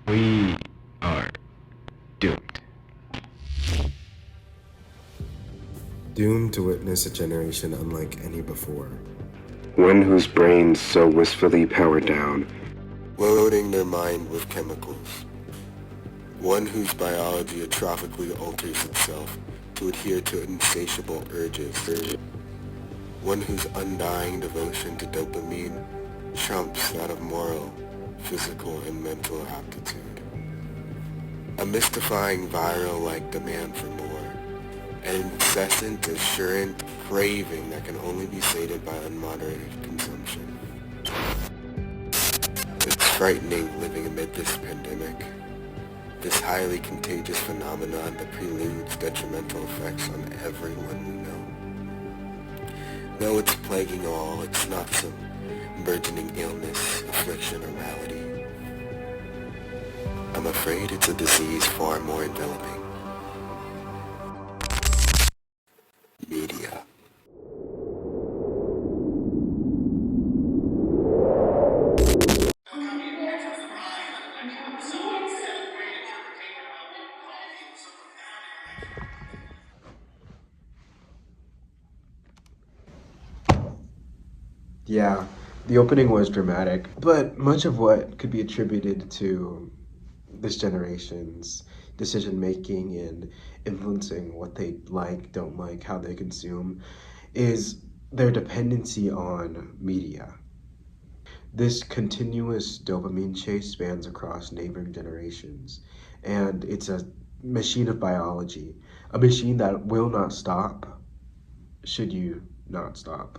We are doomed. Doomed to witness a generation unlike any before. One whose brains so wistfully power down, loading their mind with chemicals. One whose biology atrophically alters itself to adhere to insatiable urges. One whose undying devotion to dopamine trumps that of moral, physical, and mental aptitude. A mystifying viral-like demand for more. An incessant, assurant craving that can only be sated by unmoderated consumption. It's frightening living amid this pandemic, this highly contagious phenomenon that preludes detrimental effects on everyone we know. Though it's plaguing all, it's not some burgeoning illness, affliction, or malady. I'm afraid it's a disease far more enveloping. Media. Yeah, the opening was dramatic, but much of what could be attributed to this generation's decision making and influencing what they like, don't like, how they consume is their dependency on media. This continuous dopamine chase spans across neighboring generations, and it's a machine of biology, a machine that will not stop should you not stop.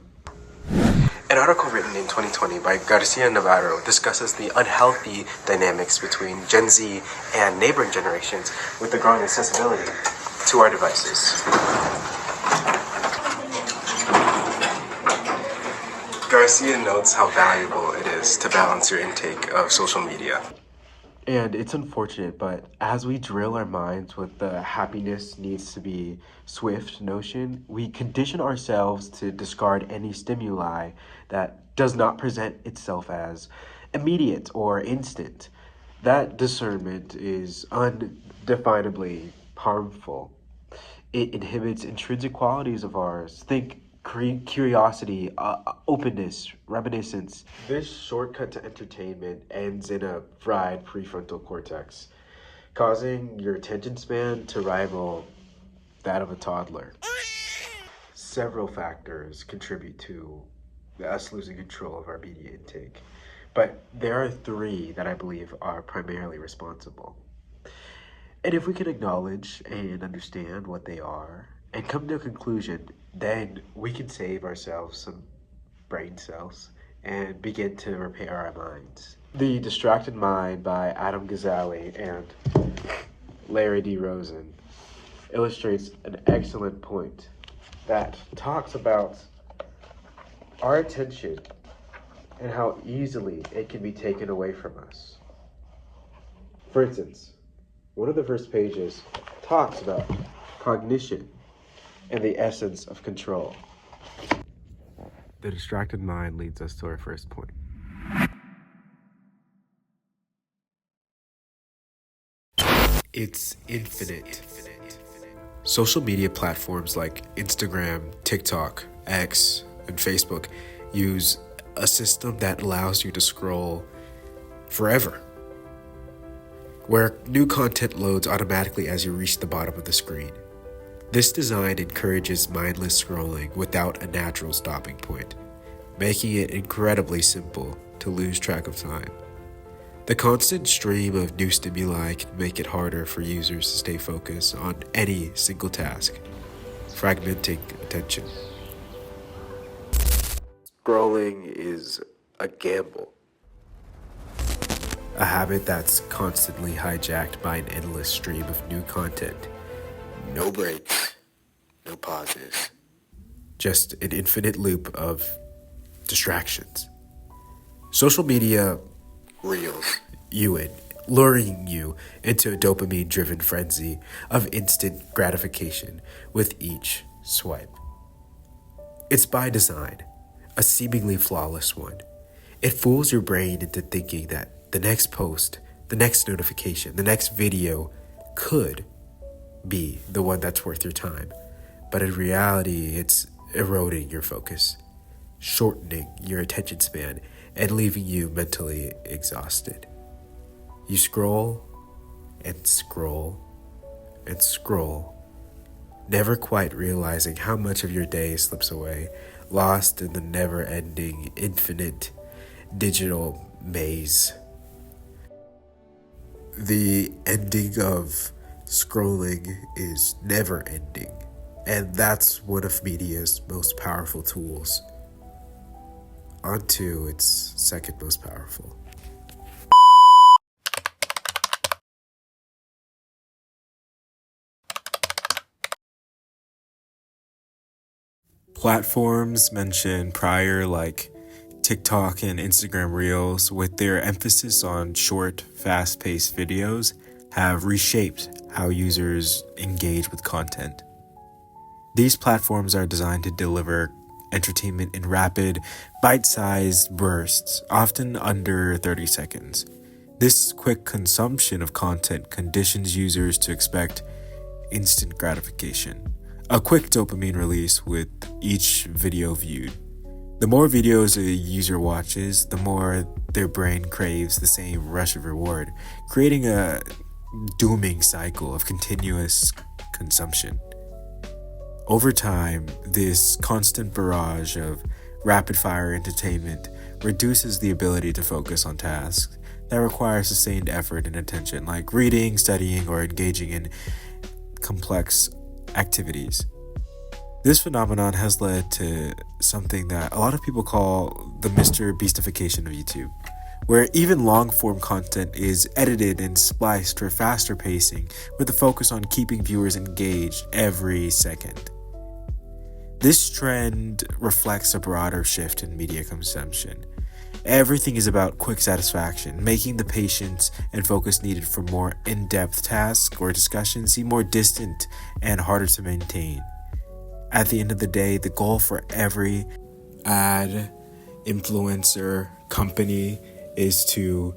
An article written in 2020 by Garcia Navarro discusses the unhealthy dynamics between Gen Z and neighboring generations with the growing accessibility to our devices. Garcia notes how valuable it is to balance your intake of social media. And it's unfortunate, but as we drill our minds with the happiness needs to be swift notion, we condition ourselves to discard any stimuli that does not present itself as immediate or instant. That discernment is undefinably harmful. It inhibits intrinsic qualities of ours. Think curiosity, openness, reminiscence. This shortcut to entertainment ends in a fried prefrontal cortex, causing your attention span to rival that of a toddler. Several factors contribute to us losing control of our media intake, but there are three that I believe are primarily responsible. And if we can acknowledge and understand what they are and come to a conclusion, then we can save ourselves some brain cells and begin to repair our minds. The Distracted Mind by Adam Gazzali and Larry D. Rosen illustrates an excellent point that talks about our attention and how easily it can be taken away from us. For instance, one of the first pages talks about cognition and the essence of control. The distracted mind leads us to our first point. It's infinite. Social media platforms like Instagram, TikTok, X, and Facebook use a system that allows you to scroll forever, where new content loads automatically as you reach the bottom of the screen. This design encourages mindless scrolling without a natural stopping point, making it incredibly simple to lose track of time. The constant stream of new stimuli can make it harder for users to stay focused on any single task, fragmenting attention. Scrolling is a gamble, a habit that's constantly hijacked by an endless stream of new content. No breaks, no pauses. Just an infinite loop of distractions. Social media Reels. luring you into a dopamine-driven frenzy of instant gratification with each swipe. It's by design, a seemingly flawless one. It fools your brain into thinking that the next post, the next notification, the next video could be the one that's worth your time. But in reality, it's eroding your focus, shortening your attention span, and leaving you mentally exhausted. You scroll and scroll and scroll, never quite realizing how much of your day slips away, lost in the never-ending, infinite digital maze. The ending of scrolling is never ending, and that's one of media's most powerful tools. On to its second most powerful. Platforms mentioned prior, like TikTok and Instagram Reels, with their emphasis on short, fast-paced videos, have reshaped how users engage with content. These platforms are designed to deliver entertainment in rapid, bite-sized bursts, often under 30 seconds. This quick consumption of content conditions users to expect instant gratification, a quick dopamine release with each video viewed. The more videos a user watches, the more their brain craves the same rush of reward, creating a dooming cycle of continuous consumption. Over time, this constant barrage of rapid-fire entertainment reduces the ability to focus on tasks that require sustained effort and attention, like reading, studying, or engaging in complex activities. This phenomenon has led to something that a lot of people call the Mr. Beastification of YouTube, where even long-form content is edited and spliced for faster pacing, with the focus on keeping viewers engaged every second. This trend reflects a broader shift in media consumption. Everything is about quick satisfaction, making the patience and focus needed for more in-depth tasks or discussions seem more distant and harder to maintain. At the end of the day, the goal for every ad, influencer, company is to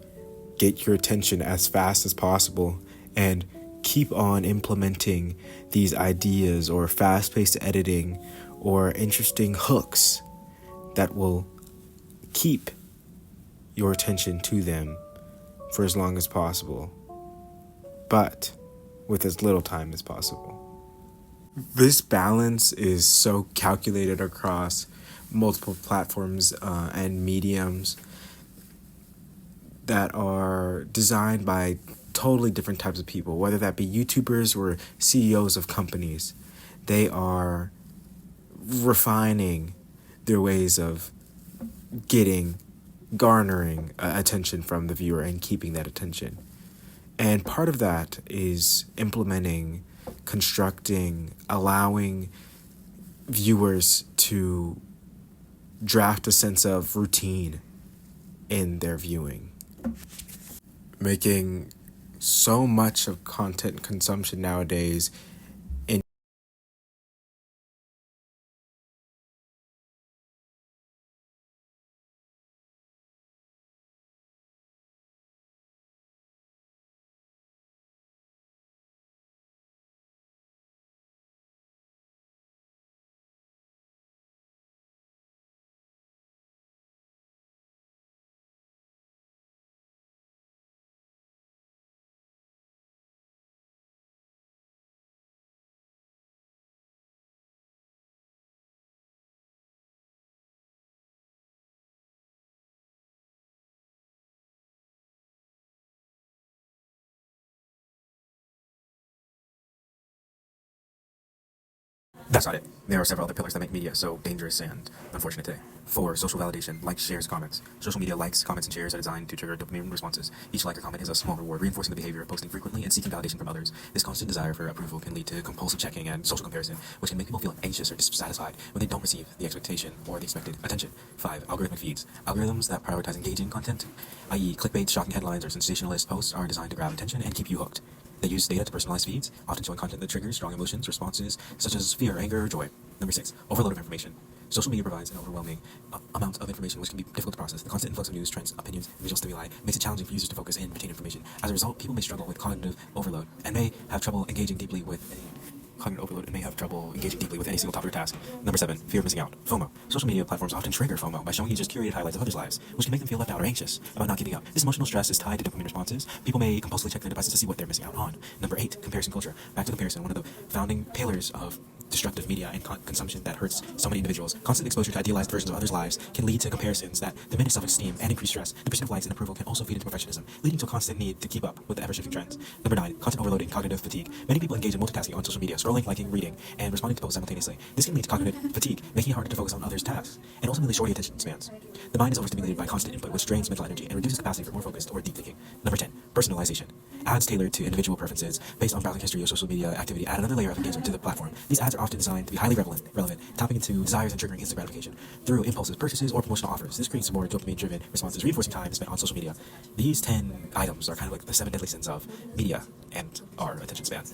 get your attention as fast as possible and keep on implementing these ideas or fast-paced editing or interesting hooks that will keep your attention to them for as long as possible, but with as little time as possible. This balance is so calculated across multiple platforms and mediums that are designed by totally different types of people, whether that be YouTubers or CEOs of companies. They are refining their ways of garnering attention from the viewer and keeping that attention. And part of that is implementing, constructing, allowing viewers to draft a sense of routine in their viewing. Making so much of content consumption nowadays That's not it. There are several other pillars that make media so dangerous and unfortunate today. 4. Social validation. Likes, shares, comments. Social media likes, comments, and shares are designed to trigger dopamine responses. Each like or comment is a small reward, reinforcing the behavior of posting frequently and seeking validation from others. This constant desire for approval can lead to compulsive checking and social comparison, which can make people feel anxious or dissatisfied when they don't receive the expectation or the expected attention. 5. Algorithmic feeds. Algorithms that prioritize engaging content, i.e. clickbait, shocking headlines, or sensationalist posts, are designed to grab attention and keep you hooked. They use data to personalize feeds, often showing content that triggers strong emotions, responses such as fear, anger, or joy. Number 6. Overload of information. Social media provides an overwhelming amount of information which can be difficult to process. The constant influx of news, trends, opinions, and visual stimuli makes it challenging for users to focus and retain information. As a result, people may struggle with cognitive overload and may have trouble engaging deeply with any single topic or task. Number 7, fear of missing out. FOMO. Social media platforms often trigger FOMO by showing users curated highlights of others' lives, which can make them feel left out or anxious about not keeping up. This emotional stress is tied to dopamine responses. People may compulsively check their devices to see what they're missing out on. Number 8, comparison culture. Back to comparison, one of the founding pillars of destructive media and consumption that hurts so many individuals. Constant exposure to idealized versions of others' lives can lead to comparisons that diminish self-esteem and increase stress. The pursuit of likes and approval can also feed into perfectionism, leading to a constant need to keep up with the ever-shifting trends. Number 9, content overload and cognitive fatigue. Many people engage in multitasking on social media, scrolling, liking, reading, and responding to posts simultaneously. This can lead to cognitive fatigue, making it harder to focus on others' tasks, and ultimately shorting attention spans. The mind is overstimulated by constant input, which drains mental energy and reduces capacity for more focused or deep thinking. Number 10, personalization. Ads tailored to individual preferences based on browsing history or social media activity add another layer of engagement to the platform. These ads are often designed to be highly relevant, tapping into desires and triggering instant gratification through impulsive purchases or promotional offers. This creates more dopamine-driven responses, reinforcing time spent on social media. These 10 items are kind of like the 7 deadly sins of media and our attention span.